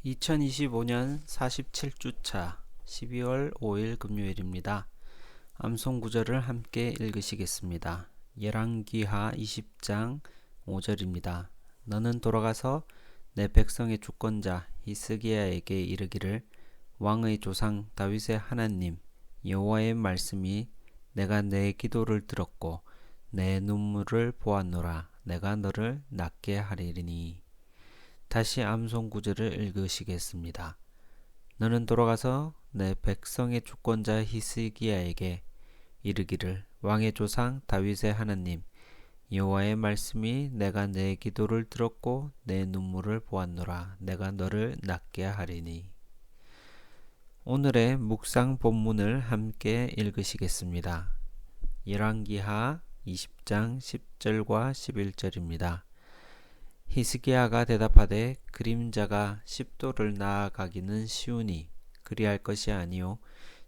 2025년 47주차 12월 5일 금요일입니다. 암송 구절을 함께 읽으시겠습니다. 열왕기하 20장 5절입니다. 너는 돌아가서 내 백성의 주권자 히스기야에게 이르기를 왕의 조상 다윗의 하나님 여호와의 말씀이 내가 내 기도를 들었고 내 눈물을 보았노라. 내가 너를 낫게 하리니. 다시 암송 구절을 읽으시겠습니다. 너는 돌아가서 내 백성의 주권자 히스기야에게 이르기를 왕의 조상 다윗의 하나님 여호와의 말씀이 내가 내 기도를 들었고 내 눈물을 보았노라. 내가 너를 낫게 하리니. 오늘의 묵상 본문을 함께 읽으시겠습니다. 열왕기하 20장 10절과 11절입니다. 히스기야가 대답하되 그림자가 10도를 나아가기는 쉬우니 그리할 것이 아니요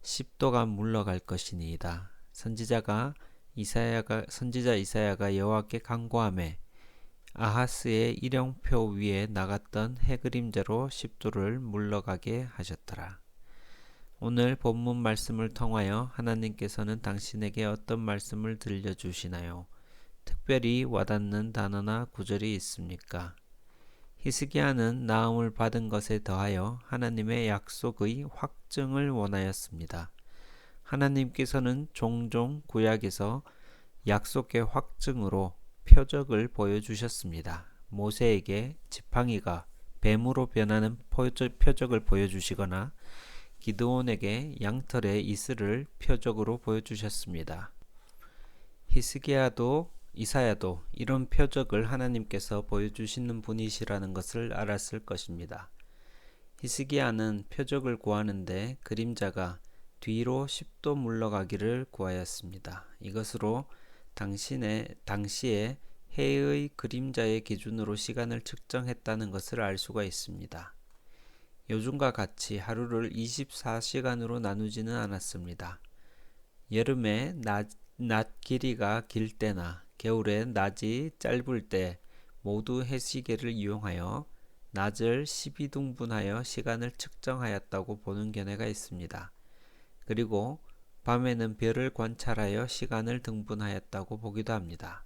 10도가 물러갈 것이니이다. 선지자 이사야가 여호와께 간구하매 아하스의 일령표 위에 나갔던 해그림자로 10도를 물러가게 하셨더라. 오늘 본문 말씀을 통하여 하나님께서는 당신에게 어떤 말씀을 들려주시나요? 특별히 와닿는 단어나 구절이 있습니까? 히스기야는 나음을 받은 것에 더하여 하나님의 약속의 확증을 원하였습니다. 하나님께서는 종종 구약에서 약속의 확증으로 표적을 보여주셨습니다. 모세에게 지팡이가 뱀으로 변하는 표적을 보여주시거나 기드온에게 양털의 이슬을 표적으로 보여주셨습니다. 히스기야도 이사야도 이런 표적을 하나님께서 보여주시는 분이시라는 것을 알았을 것입니다. 히스기야는 표적을 구하는데 그림자가 뒤로 10도 물러가기를 구하였습니다. 이것으로 당시에 해의 그림자의 기준으로 시간을 측정했다는 것을 알 수가 있습니다. 요즘과 같이 하루를 24시간으로 나누지는 않았습니다. 여름에 낮 길이가 길 때나 겨울에 낮이 짧을 때 모두 해시계를 이용하여 낮을 12등분하여 시간을 측정하였다고 보는 견해가 있습니다. 그리고 밤에는 별을 관찰하여 시간을 등분하였다고 보기도 합니다.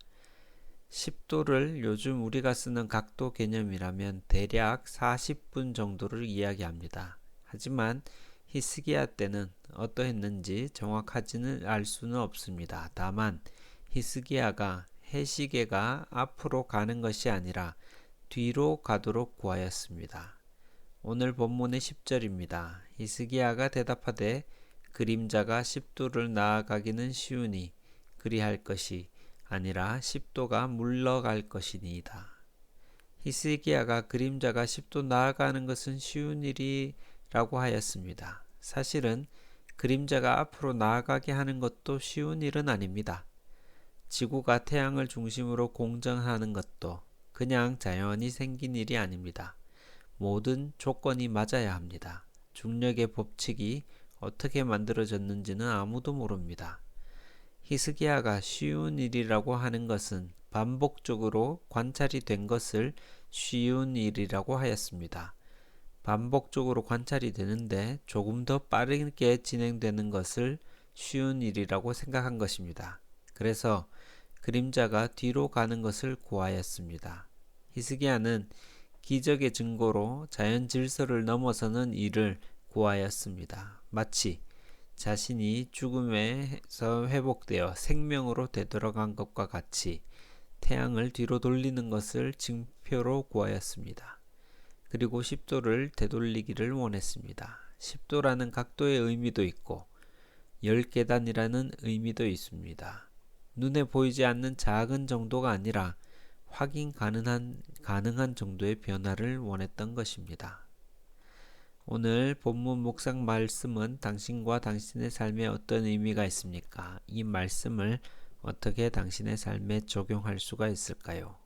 10도를 요즘 우리가 쓰는 각도 개념이라면 대략 40분 정도를 이야기합니다. 하지만 히스기야 때는 어떠했는지 정확하지는 알 수는 없습니다. 다만 히스기야가 해시계가 앞으로 가는 것이 아니라 뒤로 가도록 구하였습니다. 오늘 본문의 10절입니다. 히스기야가 대답하되 그림자가 10도를 나아가기는 쉬우니 그리할 것이 아니라 10도가 물러갈 것이니이다. 히스기야가 그림자가 10도 나아가는 것은 쉬운 일이라고 하였습니다. 사실은 그림자가 앞으로 나아가게 하는 것도 쉬운 일은 아닙니다. 지구가 태양을 중심으로 공전하는 것도 그냥 자연히 생긴 일이 아닙니다. 모든 조건이 맞아야 합니다. 중력의 법칙이 어떻게 만들어졌는지는 아무도 모릅니다. 히스기야가 쉬운 일이라고 하는 것은 반복적으로 관찰이 된 것을 쉬운 일이라고 하였습니다. 반복적으로 관찰이 되는데 조금 더 빠르게 진행되는 것을 쉬운 일이라고 생각한 것입니다. 그래서 그림자가 뒤로 가는 것을 구하였습니다. 히스기야는 기적의 증거로 자연 질서를 넘어서는 일을 구하였습니다. 마치 자신이 죽음에서 회복되어 생명으로 되돌아간 것과 같이 태양을 뒤로 돌리는 것을 징표로 구하였습니다. 그리고 10도를 되돌리기를 원했습니다. 10도라는 각도의 의미도 있고 10계단이라는 의미도 있습니다. 눈에 보이지 않는 작은 정도가 아니라 확인 가능한 정도의 변화를 원했던 것입니다. 오늘 본문 묵상 말씀은 당신과 당신의 삶에 어떤 의미가 있습니까? 이 말씀을 어떻게 당신의 삶에 적용할 수가 있을까요?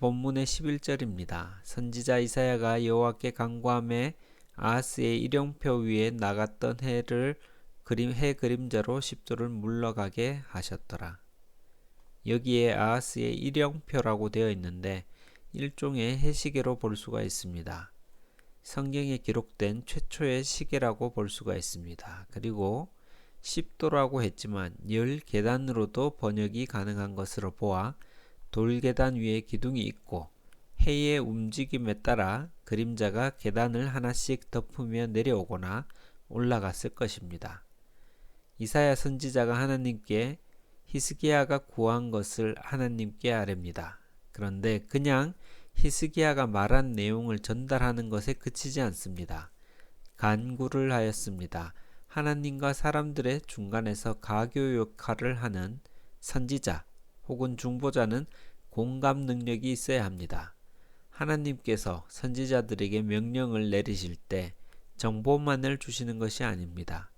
본문의 11절입니다. 선지자 이사야가 여호와께 간구하며 아하스의 일용표 위에 나갔던 해 그림자로 십도를 물러가게 하셨더라. 여기에 아하스의 일용표라고 되어 있는데 일종의 해시계로 볼 수가 있습니다. 성경에 기록된 최초의 시계라고 볼 수가 있습니다. 그리고 10도라고 했지만 10계단으로도 번역이 가능한 것으로 보아 돌계단 위에 기둥이 있고 해의 움직임에 따라 그림자가 계단을 하나씩 덮으며 내려오거나 올라갔을 것입니다. 이사야 선지자가 하나님께 히스기야가 구한 것을 하나님께 아뢰입니다. 그런데 그냥 히스기야가 말한 내용을 전달하는 것에 그치지 않습니다. 간구를 하였습니다. 하나님과 사람들의 중간에서 가교 역할을 하는 선지자 혹은 중보자는 공감 능력이 있어야 합니다. 하나님께서 선지자들에게 명령을 내리실 때 정보만을 주시는 것이 아닙니다.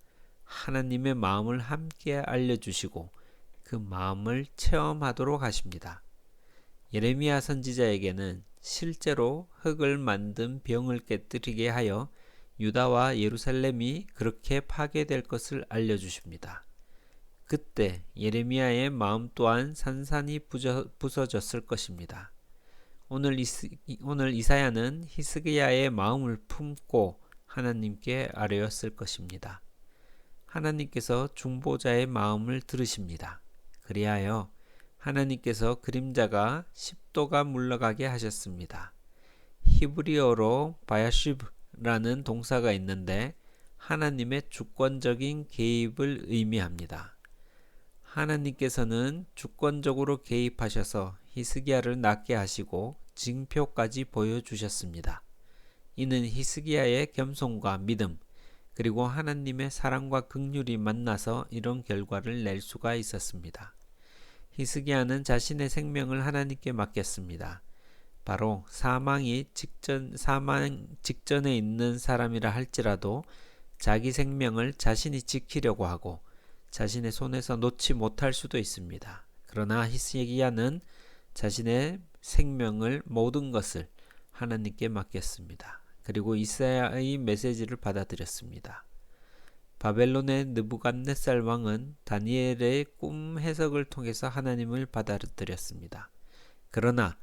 하나님의 마음을 함께 알려주시고 그 마음을 체험하도록 하십니다. 예레미야 선지자에게는 실제로 흙을 만든 병을 깨뜨리게 하여 유다와 예루살렘이 그렇게 파괴될 것을 알려주십니다. 그때 예레미야의 마음 또한 산산이 부서졌을 것입니다. 오늘 이사야는 히스기야의 마음을 품고 하나님께 아뢰었을 것입니다. 하나님께서 중보자의 마음을 들으십니다. 그리하여 하나님께서 그림자가 10도가 물러가게 하셨습니다. 히브리어로 바야시브라는 동사가 있는데 하나님의 주권적인 개입을 의미합니다. 하나님께서는 주권적으로 개입하셔서 히스기야를 낫게 하시고 징표까지 보여주셨습니다. 이는 히스기야의 겸손과 믿음 그리고 하나님의 사랑과 긍휼이 만나서 이런 결과를 낼 수가 있었습니다. 히스기야는 자신의 생명을 하나님께 맡겼습니다. 바로 사망 직전에 있는 사람이라 할지라도 자기 생명을 자신이 지키려고 하고 자신의 손에서 놓지 못할 수도 있습니다. 그러나 히스기야는 자신의 생명을 모든 것을 하나님께 맡겼습니다. 그리고 이사야의 메시지를 받아들였습니다. 바벨론의 느부갓네살 왕은 다니엘의 꿈 해석을 통해서 하나님을 받아들였습니다. 그러나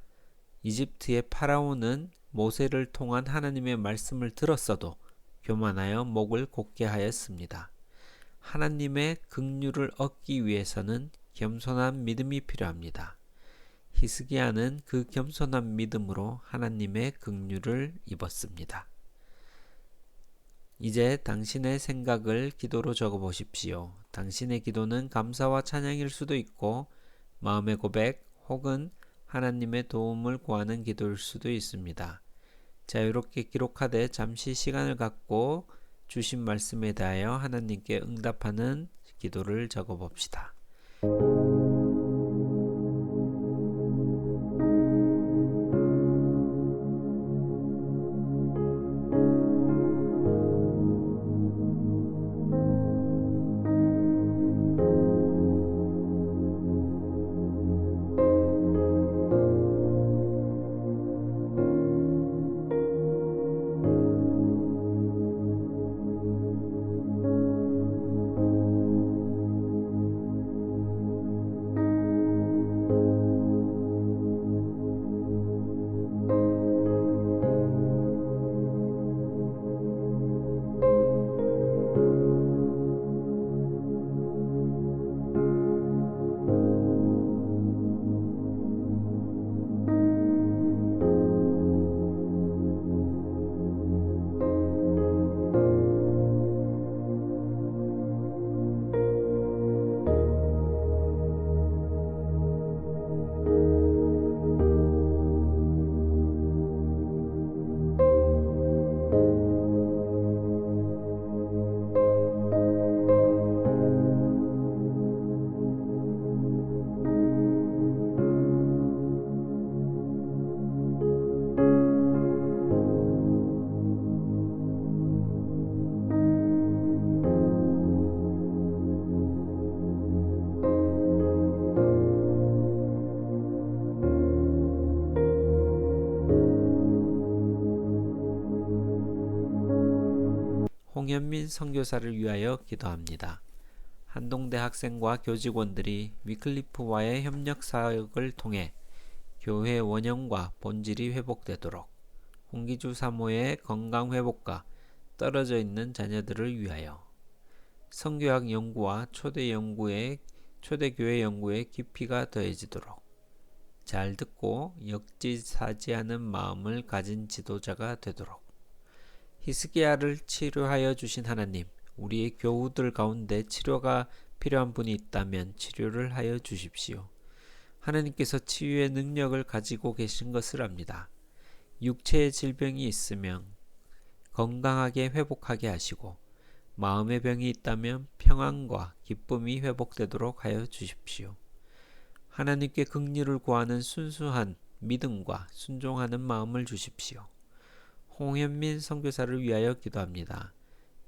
이집트의 파라오는 모세를 통한 하나님의 말씀을 들었어도 교만하여 목을 곧게 하였습니다. 하나님의 긍휼을 얻기 위해서는 겸손한 믿음이 필요합니다. 히스기야는 그 겸손한 믿음으로 하나님의 긍휼을 입었습니다. 이제 당신의 생각을 기도로 적어 보십시오. 당신의 기도는 감사와 찬양일 수도 있고 마음의 고백 혹은 하나님의 도움을 구하는 기도일 수도 있습니다. 자유롭게 기록하되 잠시 시간을 갖고 주신 말씀에 대하여 하나님께 응답하는 기도를 적어 봅시다. 홍현민 선교사를 위하여 기도합니다. 한동대 학생과 교직원들이 위클리프와의 협력 사역을 통해 교회 원형과 본질이 회복되도록, 홍기주 사모의 건강 회복과 떨어져 있는 자녀들을 위하여, 선교학 연구와 초대교회 연구의 깊이가 더해지도록, 잘 듣고 역지사지하는 마음을 가진 지도자가 되도록, 히스기야를 치료하여 주신 하나님, 우리의 교우들 가운데 치료가 필요한 분이 있다면 치료를 하여 주십시오. 하나님께서 치유의 능력을 가지고 계신 것을 압니다. 육체의 질병이 있으면 건강하게 회복하게 하시고, 마음의 병이 있다면 평안과 기쁨이 회복되도록 하여 주십시오. 하나님께 긍휼을 구하는 순수한 믿음과 순종하는 마음을 주십시오. 홍현민 선교사를 위하여 기도합니다.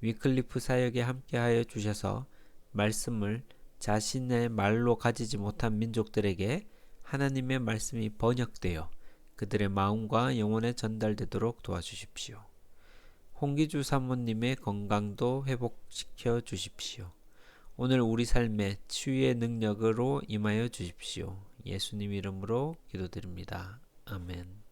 위클리프 사역에 함께하여 주셔서 말씀을 자신의 말로 가지지 못한 민족들에게 하나님의 말씀이 번역되어 그들의 마음과 영혼에 전달되도록 도와주십시오. 홍기주 사모님의 건강도 회복시켜 주십시오. 오늘 우리 삶에 치유의 능력으로 임하여 주십시오. 예수님 이름으로 기도드립니다. 아멘.